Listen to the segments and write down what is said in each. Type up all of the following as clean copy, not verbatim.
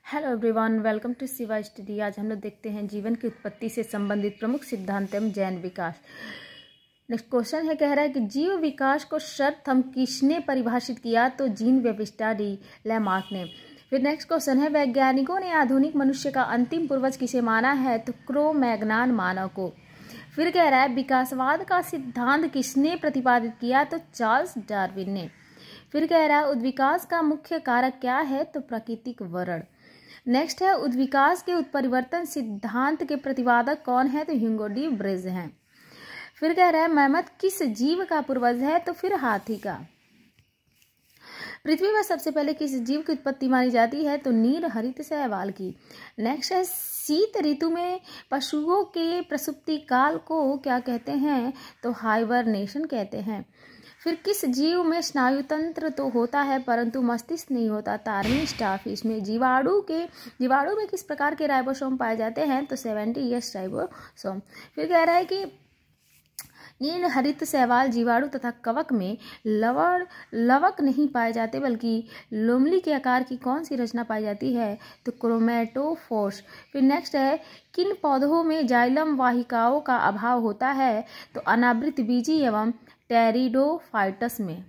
Hello everyone, welcome to Shiva study. आज हम लोग देखते हैं जीवन की उत्पत्ति से संबंधित प्रमुख सिद्धांत एवं जैन विकास। नेक्स्ट क्वेश्चन है, कह रहा है कि जीव विकास को सर्वप्रथम किसने परिभाषित किया? तो जीन बैप्टिस्ट डी लैमार्क ने। फिर नेक्स्ट क्वेश्चन है, वैज्ञानिकों ने आधुनिक मनुष्य का अंतिम पूर्वज किसे माना है? तो क्रो मैग्नान मानव को। फिर कह रहा है, विकासवाद का सिद्धांत किसने प्रतिपादित किया? तो चार्ल्स डार्विन ने। फिर कह रहा है, उद्विकास का मुख्य कारक क्या है? तो प्राकृतिक वर्ण। नेक्स्ट है, उद्विकास के उत्परिवर्तन सिद्धांत के प्रतिपादक कौन है? तो ह्यूगो डी ब्रेज हैं। फिर कह रहा है, मैमथ किस जीव का पूर्वज है? तो फिर हाथी का। पृथ्वी पर सबसे पहले किस जीव की उत्पत्ति मानी जाती है? तो नील हरित शैवाल की। नेक्स्ट है, शीत ऋतु में पशुओं के प्रसुप्ति काल को क्या कहते हैं? तो हाइबरनेशन कहते हैं। फिर किस जीव में स्नायु तंत्र तो होता है परंतु मस्तिष्क नहीं होता? तारनी स्टारफिश में। जीवाणु में किस प्रकार के राइबोसोम पाए जाते हैं? तो 70 राइबोसोम। फिर कह रहा है कि नील हरित शैवाल जीवाणु तथा कवक में लवक नहीं पाए जाते बल्कि लोमली के आकार की कौन सी रचना पाई जाती है? तो क्रोमेटोफोर्स। फिर नेक्स्ट है, किन पौधों में जाइलम वाहिकाओं का अभाव होता है? तो अनावृत बीजी एवं टेरिडोफाइटस में।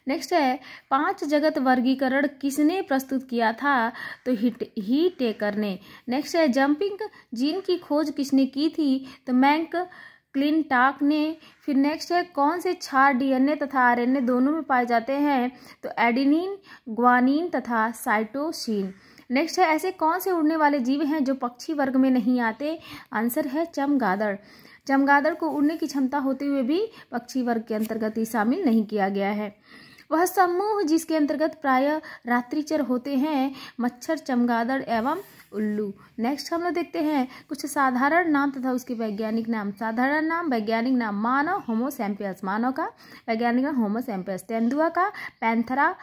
नेक्स्ट है, 5 जगत वर्गीकरण किसने प्रस्तुत किया था? तो हीटेकर ने। नेक्स्ट है, जंपिंग जीन की खोज किसने की थी? तो मैक क्लिनटॉक ने। फिर नेक्स्ट है, कौन से क्षार डीएनए तथा आरएनए दोनों में पाए जाते हैं? तो एडेनिन, ग्वानिन तथा साइटोसिन। नेक्स्ट है, ऐसे कौन से उड़ने वाले जीव हैं जो पक्षी वर्ग में नहीं आते? आंसर है चमगादड़। चमगादड़ को उड़ने की क्षमता होते हुए भी पक्षी वर्ग के अंतर्गत ही शामिल नहीं किया गया है। वह समूह जिसके अंतर्गत प्रायः रात्रिचर होते हैं, मच्छर, चमगादड़ एवं उल्लू। नेक्स्ट हम लोग देखते हैं कुछ साधारण नाम तथा उसके वैज्ञानिक नाम। साधारण नाम, वैज्ञानिक नाम मानव, होमो सैपियंस मानव का वैज्ञानिक नाम होमो सैपियंस। तेंदुआ का पैंथेरा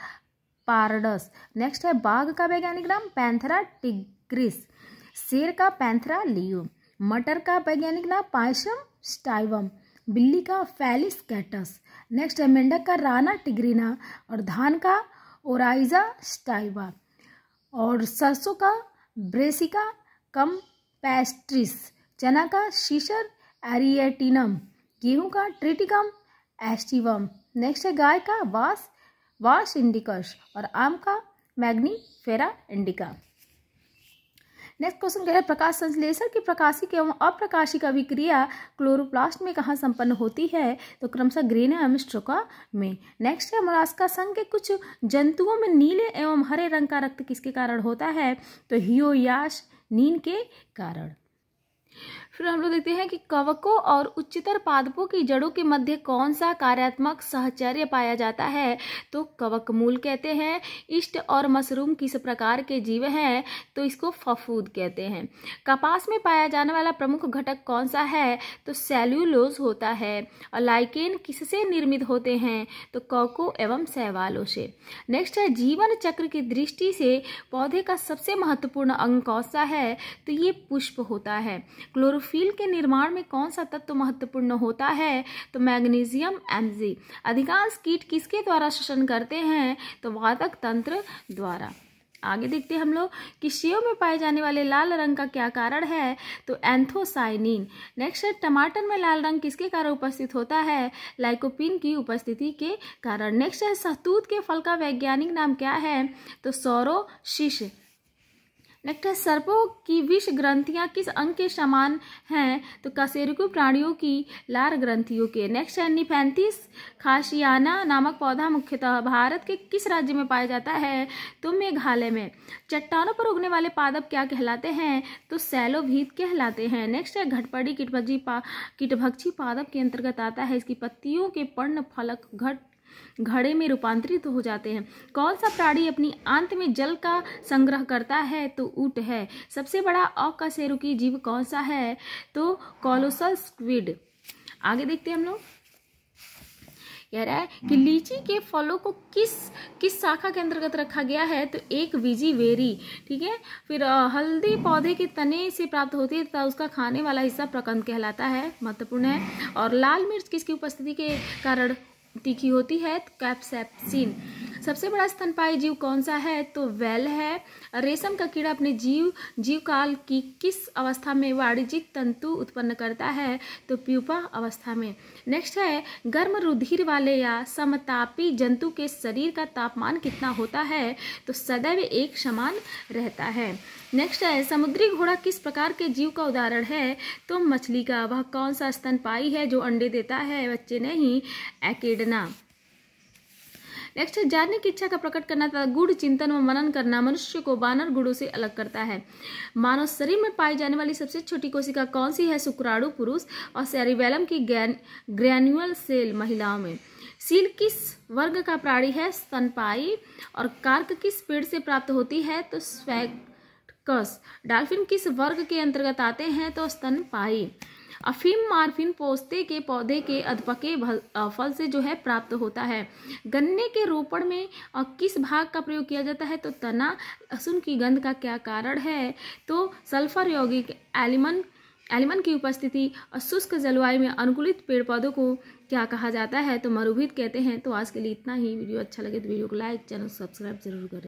पारडस। नेक्स्ट है, बाघ का वैज्ञानिक नाम पैंथेरा टिग्रिस। शेर का पैंथेरा लियो। मटर का वैज्ञानिक नाम पायसम स्टाइवम। बिल्ली का फेलिस कैटस। नेक्स्ट है, मेंढक का राना टिग्रिना और धान का ओराइजा स्टाइवा। और सरसों का ब्रेसिका कम्पेस्ट्रिस। चना का सीसर एरिएटिनम। गेहूं का ट्रिटिकम एस्टिवम। नेक्स्ट है, गाय का वास इंडिकस और आम का मैग्नीफेरा इंडिका। नेक्स्ट क्वेश्चन कह रहा है, प्रकाश संश्लेषण की प्रकाशिक एवं अप्रकाशिक अभिक्रिया क्लोरोप्लास्ट में कहाँ संपन्न होती है? तो क्रमशः ग्रेन एवं स्ट्रोका में। नेक्स्ट है, मोलास्का संघ के कुछ जंतुओं में नीले एवं हरे रंग का रक्त किसके कारण होता है? तो हियोयासिन के कारण। फिर हम लोग देखते हैं कि कवकों और उच्चतर पादपों की जड़ों के मध्य कौन सा कार्यात्मक सहचर्य पाया जाता है? तो कवक मूल कहते हैं। ईस्ट और मशरूम किस प्रकार के जीव हैं? तो इसको फफूद कहते हैं। कपास में पाया जाने वाला प्रमुख घटक कौन सा है? तो सेल्यूलोज होता है। और लाइकेन किससे निर्मित होते हैं? तो कोको एवं शैवालों से। नेक्स्ट है, जीवन चक्र की दृष्टि से पौधे का सबसे महत्वपूर्ण अंग कौन सा है? तो ये पुष्प होता है। क्लोरोफिल के निर्माण में कौन सा तत्व महत्वपूर्ण होता है? तो मैग्नीशियम Mg। अधिकांश कीट किसके द्वारा श्वसन करते हैं? तो वातक तंत्र द्वारा। आगे देखते हैं हम लोग कि सेव में पाए जाने वाले लाल रंग का क्या कारण है? तो एंथोसाइनिन। नेक्स्ट है, टमाटर में लाल रंग किसके कारण उपस्थित होता है? लाइकोपिन की उपस्थिति के कारण। नेक्स्ट है, शहतूत के फल का वैज्ञानिक नाम क्या है? तो सौरोशिस। नेक्स्ट है, सर्पों की विष ग्रंथियां किस अंग के समान हैं? तो कशेरुकी प्राणियों की लार ग्रंथियों के। नेक्स्ट है, निफेंथिस खासियाना नामक पौधा मुख्यतः भारत के किस राज्य में पाया जाता है? तो मेघालय में। चट्टानों पर उगने वाले पादप क्या कहलाते हैं? तो सैलोभीत कहलाते हैं। नेक्स्ट है, घटपड़ी कीटभक्षी पादप के अंतर्गत आता है। इसकी पत्तियों के पर्ण फलक घड़े में रूपांतरित हो जाते हैं। कौन सा प्राणी अपनी आंत में जल का संग्रह करता है? तो ऊंट है। सबसे बड़ा अकशेरुकी जीव कौन सा है? तो कोलोसल स्क्विड। आगे देखते हैं हम लोग, कह रहा है कि लीची के फलों को किस शाखा के अंतर्गत रखा गया है? तो एक बीजीवेरी। ठीक है। फिर हल्दी पौधे के तने से प्राप्त होती है तथा उसका खाने वाला हिस्सा प्रकंद कहलाता है, महत्वपूर्ण है। और लाल मिर्च किसकी उपस्थिति के कारण तीखी होती है? कैप्सेप्सिन। सबसे बड़ा स्तनपायी जीव कौन सा है? तो व्हेल है। रेशम का कीड़ा अपने जीवकाल की किस अवस्था में वाणिज्यिक तंतु उत्पन्न करता है? तो प्यूपा अवस्था में। नेक्स्ट है, गर्म रुधिर वाले या समतापी जंतु के शरीर का तापमान कितना होता है? तो सदैव एक समान रहता है। नेक्स्ट है, समुद्री घोड़ा किस प्रकार के जीव का उदाहरण है? तो मछली का। वह कौन सा स्तनपायी है जो अंडे देता है? बच्चे नहीं, एकेडना। नेक्स्ट है, जानने की इच्छा का प्रकट करना तथा गूढ़ चिंतन व मनन करना मनुष्य को वानर गुणों से अलग करता है। मानव शरीर में पाई जाने वाली सबसे छोटी कोशिका कौन सी है? शुक्राणु पुरुष और सेरिबेलम की ग्रैन्युअल सेल महिलाओं में। सील किस वर्ग का प्राणी है? स्तनपायी। और कार्क किस पेड़ से प्राप्त होती है? तो स्फैक्टस। डॉल्फिन किस वर्ग के अंतर्गत आते हैं? तो स्तनपायी। अफीम मार्फिन पोस्ते के पौधे के अधपके फल से जो है प्राप्त होता है। गन्ने के रोपण में किस भाग का प्रयोग किया जाता है? तो तना। लहसुन की गंध का क्या कारण है? तो सल्फर यौगिक एलिमन की उपस्थिति। और शुष्क जलवायु में अनुकूलित पेड़ पौधों को क्या कहा जाता है? तो मरुभूमि कहते हैं। तो आज के लिए इतना ही। वीडियो अच्छा लगे तो वीडियो को लाइक, चैनल सब्सक्राइब जरूर करें।